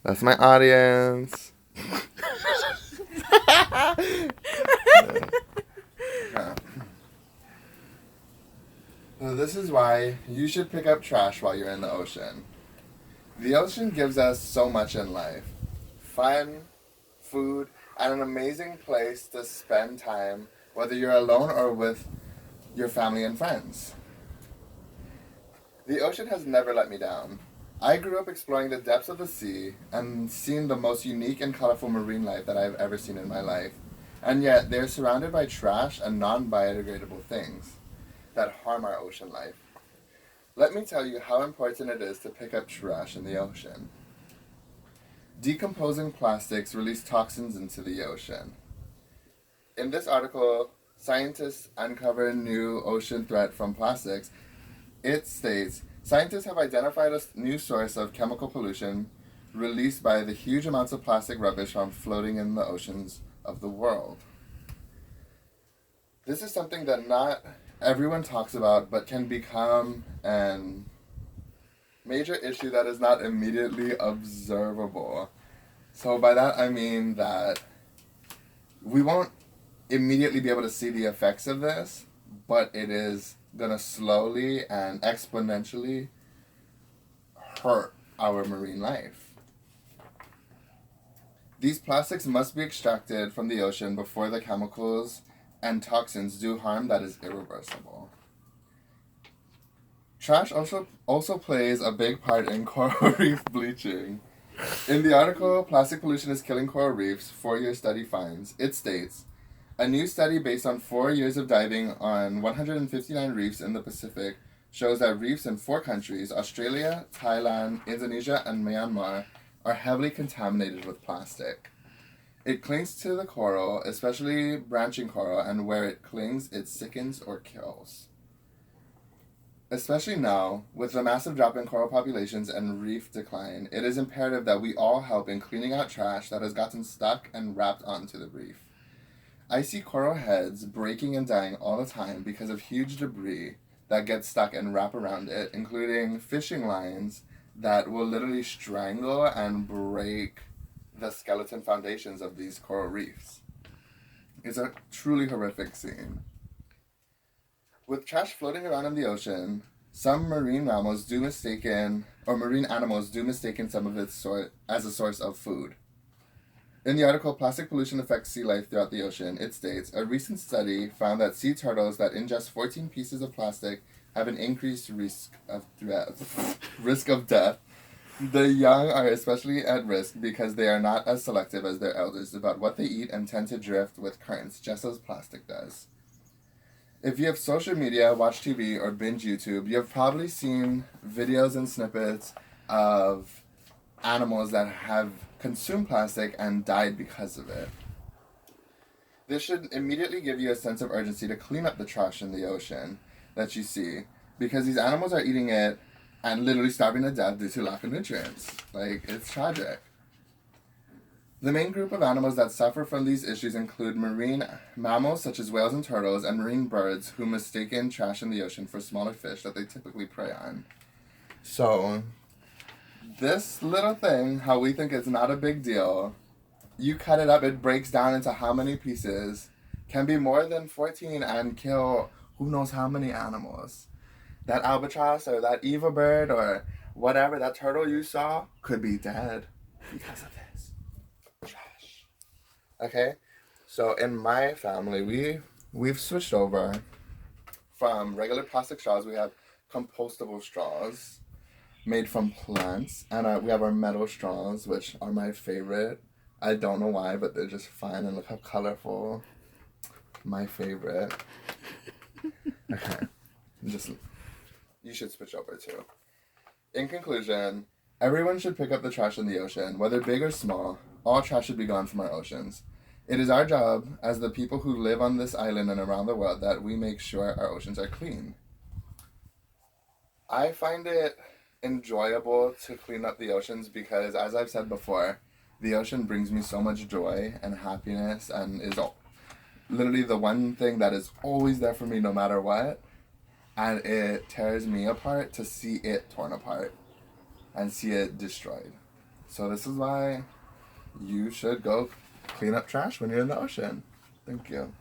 That's my audience. Yeah. So this is why you should pick up trash while you're in the ocean. The ocean gives us so much in life. Fun, food, and an amazing place to spend time, whether you're alone or with your family and friends. The ocean has never let me down. I grew up exploring the depths of the sea and seeing the most unique and colorful marine life that I've ever seen in my life. And yet, they're surrounded by trash and non biodegradable things that harm our ocean life. Let me tell you how important it is to pick up trash in the ocean. Decomposing plastics release toxins into the ocean. In this article, scientists uncover new ocean threat from plastics. It states, scientists have identified a new source of chemical pollution released by the huge amounts of plastic rubbish found floating in the oceans of the world. This is something that not everyone talks about, but can become an major issue that is not immediately observable. So by that I mean that we won't immediately be able to see the effects of this, but it is gonna slowly and exponentially hurt our marine life. These plastics must be extracted from the ocean before the chemicals and toxins do harm that is irreversible. Trash also plays a big part in coral reef bleaching. In the article, Plastic Pollution is Killing Coral Reefs, 4-year study finds, it states, a new study based on 4 years of diving on 159 reefs in the Pacific shows that reefs in 4 countries, Australia, Thailand, Indonesia, and Myanmar, are heavily contaminated with plastic. It clings to the coral, especially branching coral, and where it clings, it sickens or kills. Especially now, with the massive drop in coral populations and reef decline, it is imperative that we all help in cleaning out trash that has gotten stuck and wrapped onto the reef. I see coral heads breaking and dying all the time because of huge debris that gets stuck and wrap around it, including fishing lines that will literally strangle and break the skeleton foundations of these coral reefs. It's a truly horrific scene. With trash floating around in the ocean, some marine animals do mistaken some of its as a source of food. In the article, Plastic Pollution Affects Sea Life Throughout the Ocean, it states, a recent study found that sea turtles that ingest 14 pieces of plastic have an increased risk of death. The young are especially at risk because they are not as selective as their elders about what they eat and tend to drift with currents, just as plastic does. If you have social media, watch TV, or binge YouTube, you have probably seen videos and snippets of animals that have consumed plastic and died because of it. This should immediately give you a sense of urgency to clean up the trash in the ocean that you see, because these animals are eating it and literally starving to death due to lack of nutrients. Like, it's tragic. The main group of animals that suffer from these issues include marine mammals such as whales and turtles, and marine birds who mistaken trash in the ocean for smaller fish that they typically prey on. So, this little thing, how we think it's not a big deal, you cut it up, it breaks down into how many pieces, can be more than 14 and kill who knows how many animals. That albatross or that Eva bird or whatever, that turtle you saw could be dead because of this trash. Okay? So in my family, we've switched over from regular plastic straws. We have compostable straws made from plants, and we have our metal straws, which are my favorite. I don't know why, but they're just fun, and look how colorful. My favorite. Okay. You should switch over too. In conclusion, everyone should pick up the trash in the ocean, whether big or small. All trash should be gone from our oceans. It is our job, as the people who live on this island and around the world, that we make sure our oceans are clean. I find it enjoyable to clean up the oceans because, as I've said before, the ocean brings me so much joy and happiness and is literally the one thing that is always there for me no matter what. And it tears me apart to see it torn apart and see it destroyed. So this is why you should go clean up trash when you're in the ocean. Thank you.